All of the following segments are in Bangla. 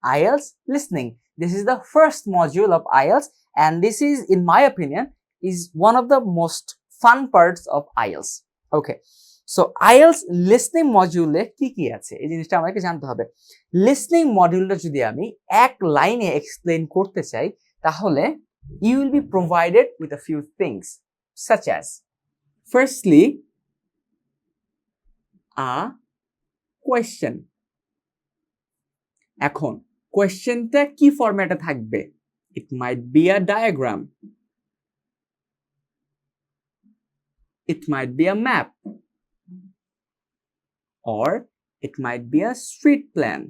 IELTS listening. This is the first module of IELTS, and this is, in my opinion, is one of the most fun parts of IELTS. Okay, so IELTS listening module কি আছে এই জিনিসটা আমাকে জানতে হবে। লিসনিং মডিউলটা যদি আমি এক লাইনে এক্সপ্লেইন করতে চাই তাহলে you will be provided with a few things such as, firstly, a question. এখন কোয়েশ্চেনটা কি ফরম্যাটে থাকবে? It might be a diagram, it might be a map, or it might be a street plan.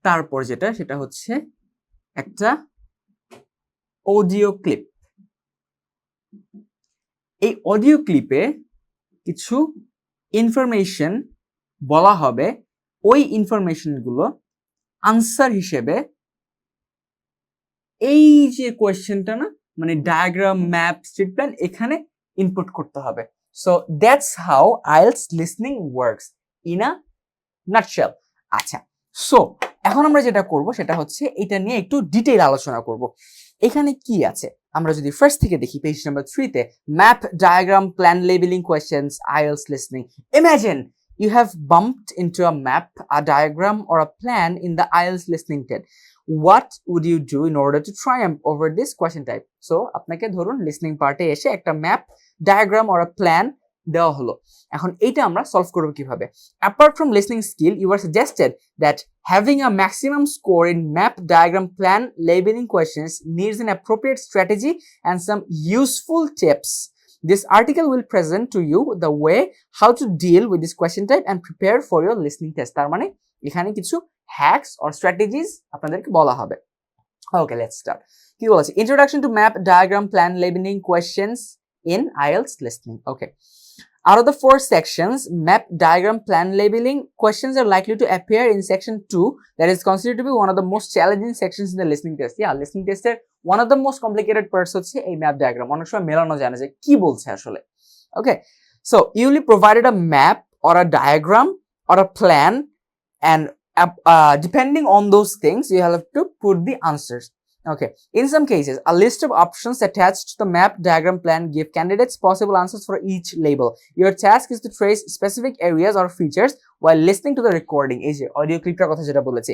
তারপর সেটা হচ্ছে একটা অডিও ক্লিপ। এই অডিও ক্লিপে কিছু ইনফরমেশন বলা হবে, ওই ইনফরমেশনগুলো আনসার হিসেবে এই যে কোয়েশ্চেনটা না, মানে ডায়াগ্রাম, ম্যাপ, স্ট্রিট প্ল্যান, এখানে ইনপুট করতে হবে। So that's how IELTS listening works in a nutshell. আচ্ছা, সো এখন আমরা যেটা করব সেটা হচ্ছে এটা নিয়ে একটু ডিটেইল আলোচনা করব। এখানে কি আছে আমরা যদি ফার্স্ট থেকে দেখি, পেজ নাম্বার 3 তে map, diagram, plan, labelling questions, IELTS listening. Imagine you have bumped into a map, a diagram, or a plan in the IELTS listening test. What would you do in order to triumph over this question type? So আপনাকে ধরুন লিসনিং পার্টে এসে একটা map, diagram or a plan দেওয়া হলো। এখন এইটা আমরা সলভ করব কিভাবে? Apart from listening skill, you are suggested that having a maximum score in map, diagram, plan, labeling questions needs an appropriate strategy and some useful tips. This article will present to you the way how to deal with this question type and prepare for your listening test. তার মানে এখানে কিছু hacks or strategies আপনাদেরকে বলা হবে। Okay, let's start. কি বলছে? Introduction to map, diagram, plan, labeling questions in IELTS listening. Okay. Out of the 4 sections, map, diagram, plan, labeling questions are likely to appear in section 2, that is considered to be one of the most challenging sections in the listening test. Yeah, listening test one of the most complicated parts হচ্ছে এই ম্যাপ ডায়াগ্রাম। অনেক সময় মেলানো যায় না যে কি বলছে আসলে। Okay, so you will be provided a map or a diagram or a plan, and depending on those things you have to put the answers. Okay, in some cases a list of options attached to the map, diagram, plan give candidates possible answers for each label. Your task is to trace specific areas or features while listening to the recording. এই যে অডিও ক্লিপটার কথা যেটা বলেছি,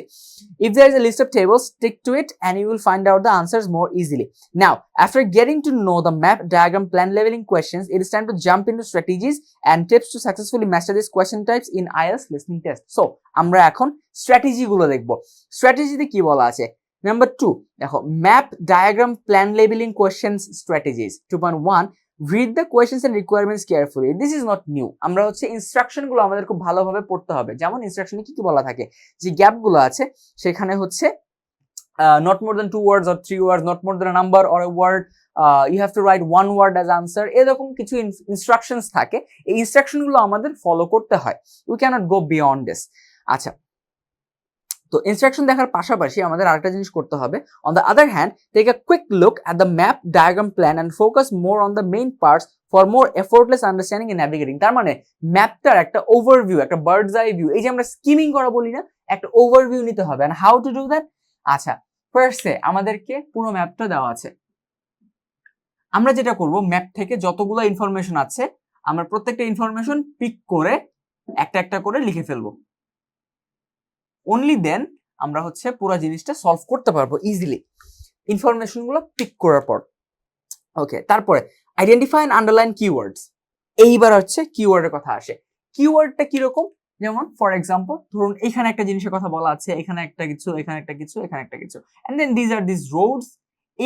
if there is a list of tables, stick to it and you will find out the answers more easily. Now after getting to know the map, diagram, plan, labeling questions, it is time to jump into strategies and tips to successfully master these question types in IELTS listening test. So আমরা এখন স্ট্র্যাটেজি গুলো দেখব। স্ট্র্যাটেজিতে কি বলা আছে? Number 2, দেখো map, diagram, plan, labeling questions strategies. 2.1, read the questions and requirements carefully. This is not new. আমরা হচ্ছে ইনস্ট্রাকশন গুলো আমাদের খুব ভালোভাবে পড়তে হবে। যেমন ইনস্ট্রাকশনে কি কি বলা থাকে, যে গ্যাপ গুলো আছে সেখানে হচ্ছে not more than 2 words or 3 words, not more than a number or a word, you have to write 1 word as answer, এরকম কিছু ইনস্ট্রাকশনস থাকে। এই ইনস্ট্রাকশন গুলো আমাদের ফলো করতে হয়। We cannot go beyond this. আচ্ছা, তো ইনস্ট্রাকশন দেখার পাশাপাশি আমাদের আরেকটা জিনিস করতে হবে। On the other hand, take a quick look at the map, diagram, plan and focus more on the main parts for more effortless understanding and navigating. তার মানে ম্যাপটার একটা ওভারভিউ, একটা বার্ডস আই ভিউ, এই যে আমরা স্কিমিং করা বলি না, একটা ওভারভিউ নিতে হবে। And how to do that? আচ্ছা, ফার্স্টে আমাদেরকে পুরো ম্যাপটা দেওয়া আছে। আমরা যেটা করব, ম্যাপ থেকে যতগুলো ইনফরমেশন আছে আমরা প্রত্যেকটা ইনফরমেশন পিক করে একটা একটা করে লিখে ফেলবো। অনলি দেন আমরা হচ্ছে পুরো জিনিসটা সলভ করতে পারবো ইজিলি, ইনফরমেশন গুলো পিক করার পর। ওকে, তারপরে আইডেন্টিফাই এন্ড আন্ডারলাইন কিওয়ার্ডস। এইবার হচ্ছে কিওয়ার্ডের কথা আসে। কিওয়ার্ডটা কিরকম? যেমন ফর এক্সাম্পল ধরুন এখানে একটা জিনিসের কথা বলা আছে, এখানে একটা কিছু, এখানে একটা কিছু, এখানে একটা কিছু, and then this are this roads.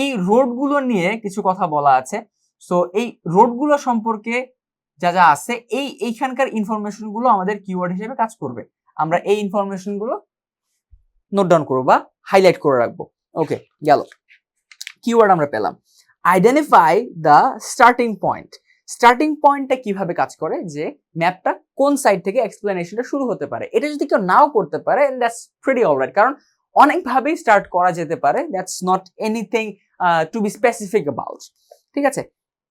এই রোড গুলো নিয়ে কিছু কথা বলা আছে। সো এই রোড গুলো সম্পর্কে যা যা আছে, এইখানকার ইনফরমেশন গুলো আমাদের কিওয়ার্ড হিসেবে কাজ করবে। আমরা এই ইনফরমেশন গুলো নোট ডাউন করবো বা হাইলাইট করে রাখবো। ওকে, গেল। কিওয়ার্ড আমরা পেলাম। Identify the starting point. Starting পয়েন্টটা কিভাবে কাজ করে, যে ম্যাপটা কোন সাইড থেকে এক্সপ্লেনেশনটা শুরু হতে পারে। এটা যদি কেউ নাও করতে পারে, দ্যাটস প্রিটি অলরাইট, কারণ অনেকভাবেই স্টার্ট করা যেতে পারে। That's not anything to B specific about. ঠিক আছে,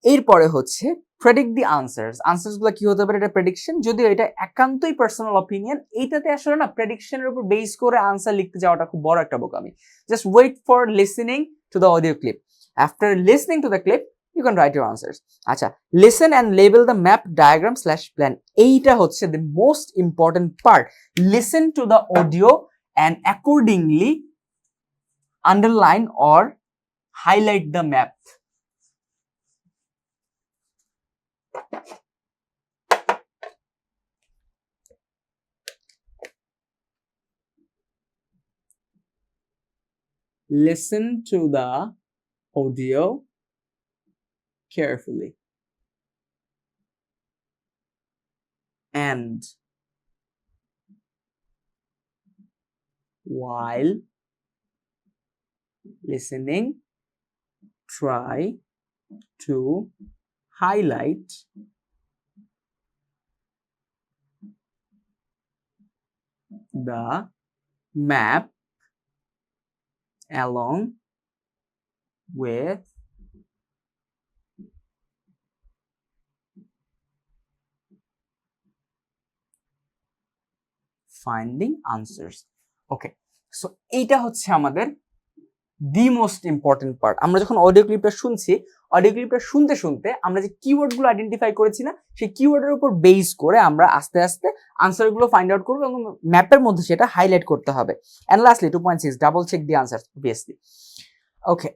এরপরে হচ্ছে প্রেডিক্ট দি আনসার্স গুলো কি হতে পারে, এটা প্রেডিকশন, যদিও এটা একান্তই পার্সোনাল অপিনিয়ন। এইটাতে আসলে না প্রেডিকশনের উপর বেস করে আনসার লিখতে যাওয়াটা খুব বড় একটা বোকামি। Just wait for listening to the audio clip, after listening to the clip you can write your answers. আচ্ছা, listen and label the map diagram / plan. এইটা হচ্ছে the most important part. Listen to the audio and accordingly underline or highlight the map. Listen to the audio carefully and while listening, try to highlight the map along with finding answers. Okay, so এইটা হচ্ছে আমাদের দি মোস্ট ইম্পর্টেন্ট পার্ট। আমরা যখন অডিও ক্লিপটা শুনছি, অডিও ক্লিপটা শুনতে শুনতে আমরা যে কিওয়ার্ডগুলো আইডেন্টিফাই করেছি না, সেই কিওয়ার্ডের উপর বেস করে আমরা আস্তে আস্তে আনসারগুলো ফাইন্ড আউট করবো এবং ম্যাপের মধ্যে সেটা হাইলাইট করতে হবে। And lastly 2.6 double check the answer obviously. Okay,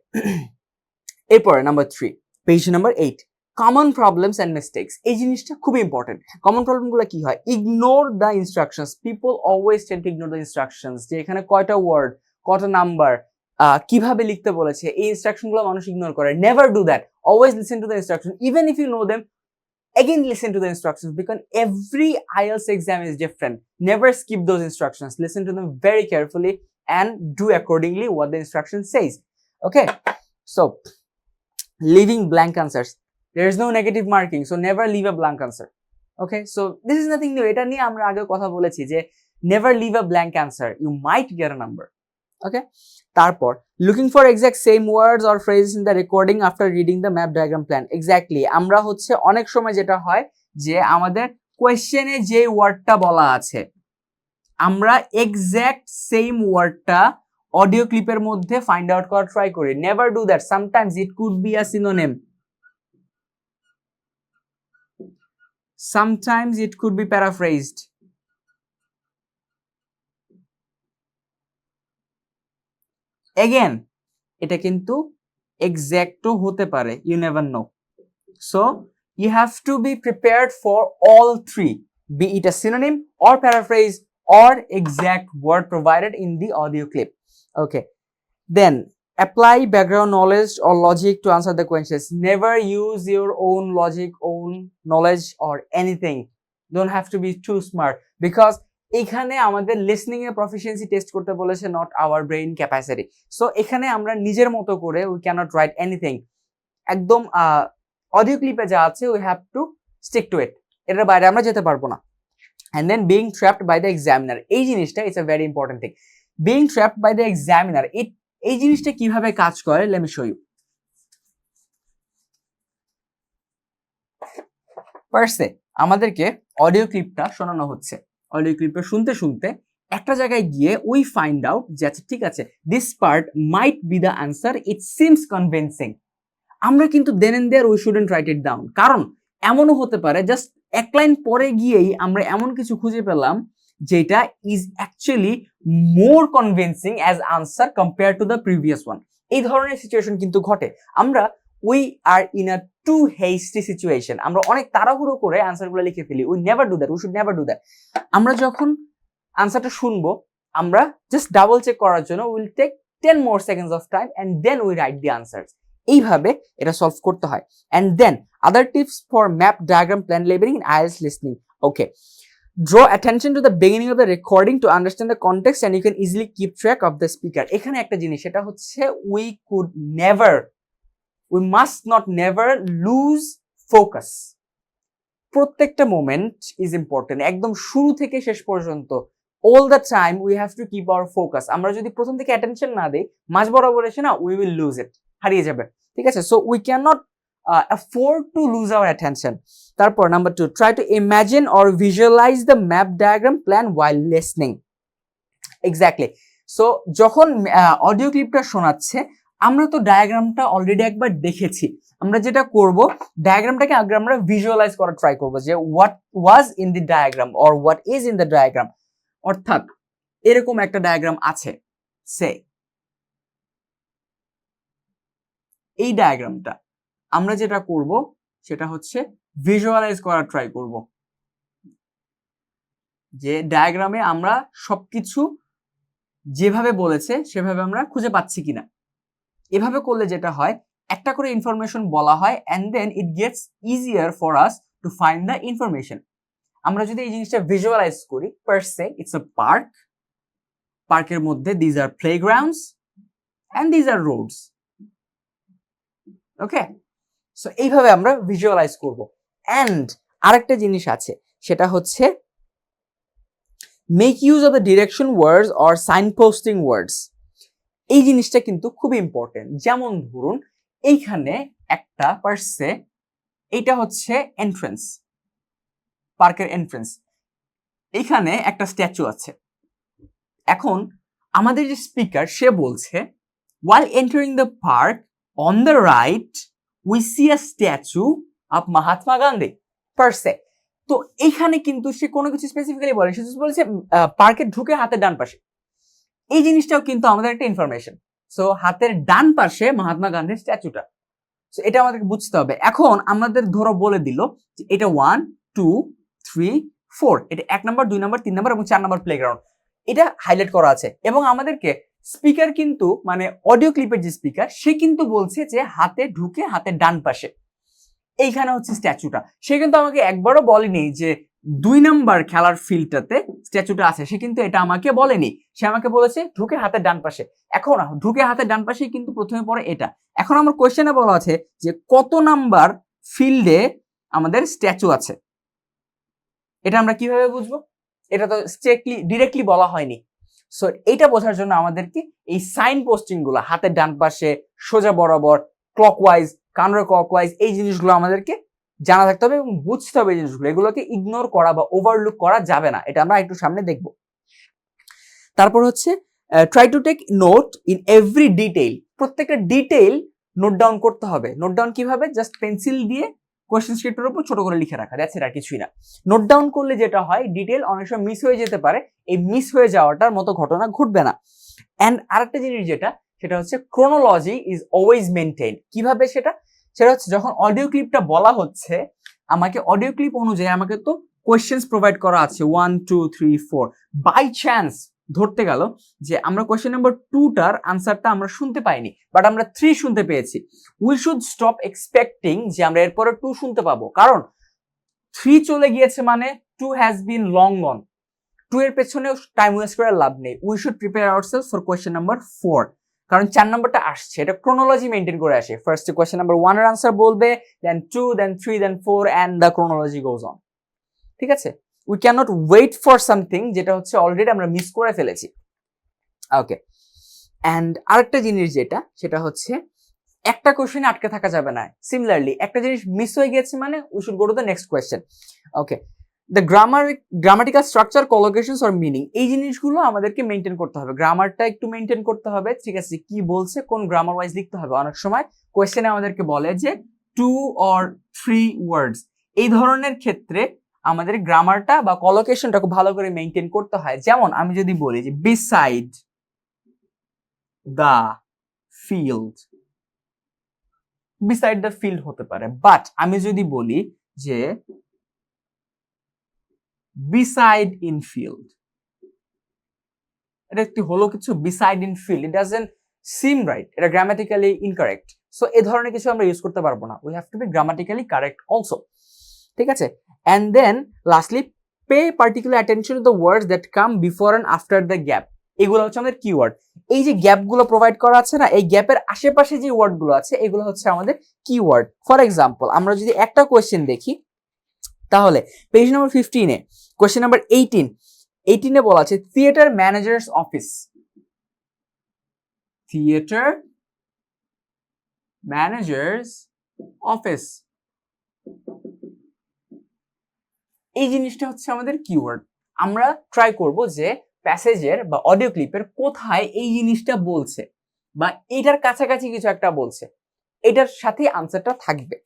এরপরে number 3, page number 8, common problems and mistakes. এই জিনিসটা খুবই ইম্পর্টেন্ট। কমন প্রবলেমগুলো কি হয়? Ignore the instructions. People always tend to ignore the instructions, যে এখানে কয়টা ওয়ার্ড, কয়টা নাম্বার, কিভাবে লিখতে বলেছে, এই ইনস্ট্রাকশনগুলো মানুষ ইগনোর করে। Never do that, always listen to the instruction, even if you know them, again listen to the instructions because every IELTS exam is different. Never skip those instructions, listen to them very carefully and do accordingly what the instruction says. Okay, so leaving blank answers, there is no negative marking, so never leave a blank answer. Okay, so this is nothing new. এটা নিয়ে আমরা আগে কথা বলেছি যে never leave a blank answer, you might get a number. Okay, তারপর looking for exact same words or phrases in the recording after reading the map diagram plan. Exactly, আমরা হচ্ছে অনেক সময় যেটা হয় যে আমাদের কোয়েশ্চেনে যে ওয়ার্ডটা বলা আছে আমরা এক্স্যাক্ট সেম ওয়ার্ডটা অডিও ক্লিপের মধ্যে ফাইন্ড আউট করার ট্রাই করি। Never do that, sometimes it could be a synonym, sometimes it could be paraphrased. Again, এটা কিন্তু এক্সাক্টও হতে পারে, you never know. So you have to be prepared for all three, be it a synonym or paraphrase or exact word provided in the audio clip. Okay, then apply background knowledge or logic to answer the questions. Never use your own logic, own knowledge or anything. Don't have to be too smart because এখানে আমাদের লিসনিং এর প্রফিসিয়েন্সি টেস্ট করতে বলেছে, not our brain capacity. So এখানে আমরা নিজের মতো করে উই ক্যানট রাইট এনিথিং, একদম অডিও ক্লিপে যা আছে we have to stick to it, এটার বাইরে আমরা যেতে পারবো না। And then being trapped by the examiner, এই জিনিসটা it's a very important thing. Being trapped by the examiner, এই জিনিসটা কিভাবে কাজ করে, লেট মি শো ইউ। ফার্স্টে আমাদেরকে অডিও ক্লিপটা শোনানো হচ্ছে, অডিও ক্লিপটা শুনতে শুনতে একটা জায়গায় গিয়ে উই ফাইন্ড আউট যে আচ্ছা ঠিক আছে, this part might be the answer, it seems convincing. আমরা কিন্তু then and there we shouldn't write it down, কারণ এমনও হতে পারে জাস্ট এক লাইন পরে গিয়েই আমরা এমন কিছু খুঁজে পেলাম যেটা is actually more convincing as answer compare to the previous one. এই ধরনের সিচুয়েশন কিন্তু ঘটে। আমরা we are in a too hasty situation, আমরা অনেক তাড়াহুড়ো করে আনসারগুলো লিখে ফেলি। We never do that, we should never do that. আমরা যখন আনসারটা শুনবো আমরা জাস্ট ডাবল চেক করার জন্য will take 10 more seconds of time and then we write the answers. এইভাবে এটা সলভ করতে হয়। and then other tips for map diagram plan labeling in IELTS listening. Okay, draw attention to the beginning of the recording to understand the context and you can easily keep track of the speaker. এখানে একটা জিনিস সেটা হচ্ছে we must not never lose focus. প্রত্যেকটা মোমেন্ট ইজ ইম্পর্টেন্ট, একদম শুরু থেকে শেষ পর্যন্ত all the time we have to keep our focus. আমরা যদি প্রথম থেকে অ্যাটেনশন না দেই, মাঝ বরাবর এসে না we will lose it, হারিয়ে যাবে। ঠিক আছে, so we cannot afford to lose our attention. তারপর number 2, try to imagine or visualize the map diagram plan while listening. Exactly. So যখন অডিও ক্লিপটা শোনাচ্ছে আমরা তো ডায়াগ্রামটা অলরেডি একবার দেখেছি, আমরা যেটা করব ডায়াগ্রামটাকে আগে আমরা ভিজুয়ালাইজ করা ট্রাই করব যে what was in the diagram or what is in the diagram. অর্থাৎ এরকম একটা ডায়াগ্রাম আছে, সে এই ডায়াগ্রামটা আমরা যেটা করব সেটা হচ্ছে ভিজুয়ালাইজ করা ট্রাই করব যে ডায়াগ্রামে আমরা সবকিছু যেভাবে বলেছে সেভাবে আমরা খুঁজে পাচ্ছি কিনা। এভাবে করলে যেটা হয় একটা করে ইনফরমেশন বলা হয় and then it gets easier for us to find the information. আমরা যদি এই জিনিসটা ভিজুয়ালাইজ করি, per se it's a park, পার্কের মধ্যে these are playgrounds and these are roads. Okay, so এইভাবে আমরা ভিজুয়ালাইজ করব। and আরেকটা জিনিস আছে সেটা হচ্ছে make use of the direction words or signposting words. এই জিনিসটা কিন্তু খুব ইম্পর্টেন্ট। যেমন ধরুন এইখানে একটা পার্সে, এইটা হচ্ছে এন্ট্রেন্স, পার্কের এন্ট্রেন্স, এইখানে একটা স্ট্যাচু আছে। এখন আমাদের যে স্পিকার সে বলছে while entering the park on the right we see a statue of Mahatma Gandhi per se। তো এইখানে কিন্তু সে কোনো কিছু স্পেসিফিক্যালি বলে, সে বলেছে পার্কে ঢুকে হাতের ডান পাশে। এই জিনিসটাও কিন্তু আমাদের একটা ইনফরমেশন। সো হাতের ডান পাশে মহাত্মা গান্ধীর স্ট্যাচুটা, সো এটা আমাদেরকে বুঝতে হবে। এখন আমাদের ধরো বলে দিল যে এটা 1 2 3 4, এটা 1 নাম্বার 2 নাম্বার 3 নাম্বার এবং 4 নাম্বার প্লেগ্রাউন্ড, এটা হাইলাইট করা আছে। এবং আমাদেরকে স্পিকার কিন্তু মানে অডিও ক্লিপের যে স্পিকার সে কিন্তু বলছে যে হাতে ঢুকে হাতের ডান পাশে এইখানে হচ্ছে স্ট্যাচুটা। সে কিন্তু আমাকে একবারও বলেনি যে 2 নাম্বার খেলার ফিল্ডটাতে স্ট্যাচুটা আছে, সে কিন্তু এটা আমাকে বলেনি। সে আমাকে বলেছে ঢুকে হাতের ডান পাশে। এখন ঢুকে হাতের ডান পাশেই কিন্তু প্রথমে পড়ে এটা। এখন আমার কোশ্চেনে বলা আছে যে কত নাম্বার ফিল্ডে আমাদের স্ট্যাচু আছে, এটা আমরা কিভাবে বুঝবো? এটা তো স্ট্রেটলি ডিরেক্টলি বলা হয়নি। সো এইটা বোঝার জন্য আমাদেরকে এই সাইন পোস্টিং গুলো হাতের ডান পাশে, সোজা বরাবর, ক্লকওয়াইজ, কাউন্টার ক্লকওয়াইজ, এই জিনিসগুলো আমাদেরকে জানা থাকতে হবে এবং বুঝতে হবে এই জিনিসগুলো। এগুলোকে ইগনোর করা বা ওভারলুক করা যাবে না, এটা আমরা একটু সামনে দেখব। তারপর হচ্ছে try to take note in every detail. প্রত্যেকটা ডিটেইল নোট ডাউন করতে হবে। নোট ডাউন কিভাবে? জাস্ট পেন্সিল দিয়ে কোশ্চেন স্ক্রিপ্টের উপর ছোট করে লিখে রাখা, দ্যাটস ইট, আর কিছুই না। নোট ডাউন করলে যেটা হয় ডিটেইল অনেক সময় মিস হয়ে যেতে পারে, এই মিস হয়ে যাওয়াটার মতো ঘটনা ঘটবে না। অ্যান্ড আরেকটা জিনিস সেটা হচ্ছে ক্রোনোলজি ইজ অলওয়েজ মেইনটেইন। কিভাবে সেটা হচ্ছে যখন অডিও ক্লিপটা বলা হচ্ছে আমাকে অডিও ক্লিপ অনুযায়ী আমাকে তো কোয়েশ্চেন্স প্রোভাইড করা আছে 1 2 3 4। বাই চান্স ধরতে গেল যে আমরা কোয়েশ্চেন নাম্বার 2টার আনসারটা আমরা শুনতে পাইনি, বাট আমরা 3 শুনতে পেয়েছি। উই শুড স্টপ এক্সপেক্টিং যে আমরা এরপরে 2 শুনতে পাবো, কারণ 3 চলে গিয়েছে মানে 2 হ্যাজ বিন লং গন। 2 এর পেছনে টাইম ওয়েস্ট করে লাভ নেই। We should prepare ourselves for question number 4, কারণ 4 নাম্বারটা আসছে, এটা ক্রোনোলজি মেইনটেইন করে আসে। ফার্স্ট কোয়েশ্চেন নাম্বার 1 এর আনসার বলবে, then 2, then 3, then 4 and the chronology goes on. ঠিক আছে, we can not wait for something যেটা হচ্ছে অলরেডি আমরা মিস করে ফেলেছি। ওকে, এন্ড আরেকটা জিনিস সেটা হচ্ছে একটা কোশ্চেনে আটকে থাকা যাবে না। সিমিলারলি একটা জিনিস মিস হয়ে গেছে মানে we should go to the next question. Okay, the grammatical structure, collocations or meaning, এই জিনিসগুলো আমাদেরকে মেনটেন করতে হবে। গ্রামারটা একটু মেনটেন করতে হবে, ঠিক আছে, কি বলছে কোন গ্রামার ওয়াইজ লিখতে হবে। অনেক সময় কোয়েশ্চেনে আমাদেরকে বলে যে 2 or 3 ওয়ার্ডস, এই ধরনের ক্ষেত্রে আমাদের গ্রামারটা বা কলোকেশনটা খুব ভালো করে মেনটেন করতে হয়। যেমন আমি যদি বলি যে beside the field, beside the field হতে পারে, বাট আমি যদি বলি যে বিসাইড ইন ফিল্ড, এটা একটি হলো কিছু beside in field, it doesn't seem right, এটা গ্রামাটিক্যালি ইনকারেক্ট। সো এই ধরনের কিছু আমরা ইউজ করতে পারবো না। We have to be grammatically correct also, ঠিক আছে। And then lastly pay particular attention to the words that come before and after the gap. এগুলো হচ্ছে আমাদের কিওয়ার্ড। এই যে গ্যাপগুলো প্রোভাইড করা আছে না, এই গ্যাপের আশেপাশে যে ওয়ার্ডগুলো আছে এগুলো হচ্ছে আমাদের কিওয়ার্ড। ফর এক্সাম্পল আমরা যদি একটা কোয়েশ্চেন দেখি তাহলে পেজ নাম্বার 15-এ কোয়েশ্চেন নাম্বার 18-এ বলা আছে theatre managers office. Theatre managers office, এই জিনিসটা হচ্ছে আমাদের কিওয়ার্ড। আমরা ট্রাই করব যে প্যাসেজের বা অডিও ক্লিপের কোথায় এই জিনিসটা বলছে বা এটার কাছাকাছি কিছু একটা বলছে, এটার সাথে আনসারটা থাকবে।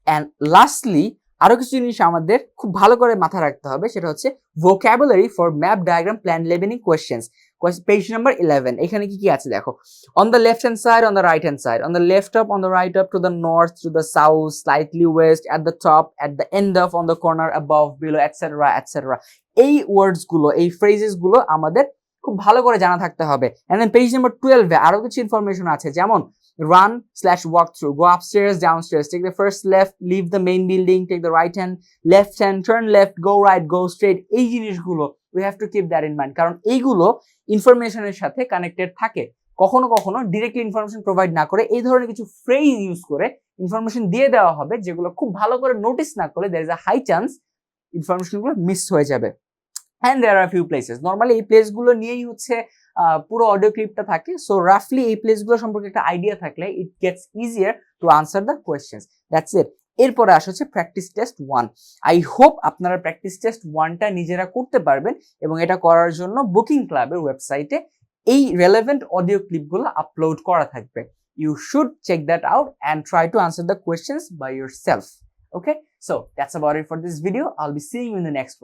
অ্যান্ড লাস্টলি আরো কিছু জিনিস আমাদের খুব ভালো করে মাথায় রাখতে হবে, সেটা হচ্ছে vocabulary for map diagram plan labelling questions. Page number 11 এখানে কি কি আছে দেখো। On the left hand side, on the right hand side, on the left of, on the right of, to the north, to the south, slightly West, at the top, at the end of, on the corner, above, below, etcetera etcetera. এই ওয়ার্ডস গুলো, এই ফ্রেজেস গুলো আমাদের খুব ভালো করে জানা থাকতে হবে। এন্ড দেন পেজ নাম্বার 12 আরো কিছু ইনফরমেশন আছে, যেমন run/walk through, go upstairs, downstairs, take the first left, leave the main building, take the right hand, left hand, turn left, go right, go straight। এই জিনিসগুলো we have to keep that in mind, কারণ এইগুলো ইনফরমেশনের সাথে কানেক্টেড থাকে। কখনো কখনো ডিরেক্টলি ইনফরমেশন প্রোভাইড না করে এই ধরনের কিছু ফ্রেজ ইউজ করে ইনফরমেশন দিয়ে দেওয়া হবে, যেগুলো খুব ভালো করে নোটিস না করলে there is a high chance ইনফরমেশনগুলো মিস হয়ে যাবে। and there are a few places, normally এই প্লেসগুলো নিয়েই হচ্ছে পুরো অডিও ক্লিপটা থাকে। সো রাফলি এই প্লেসগুলো সম্পর্কে একটা আইডিয়া থাকলে it gets easier two answer the questions. That's it. এরপরে আসা হচ্ছে প্র্যাকটিস টেস্ট 1। আই হোপ আপনারা প্র্যাকটিস টেস্ট 1টা নিজেরা করতে পারবেন, এবং এটা করার জন্য বুকিং ক্লাবের ওয়েবসাইটে এই রেলেভেন্ট অডিও ক্লিপগুলো আপলোড করা থাকবে। You should check that out and try to answer the questions by yourself. Okay, so that's about it for this video. I'll be seeing you in the next one.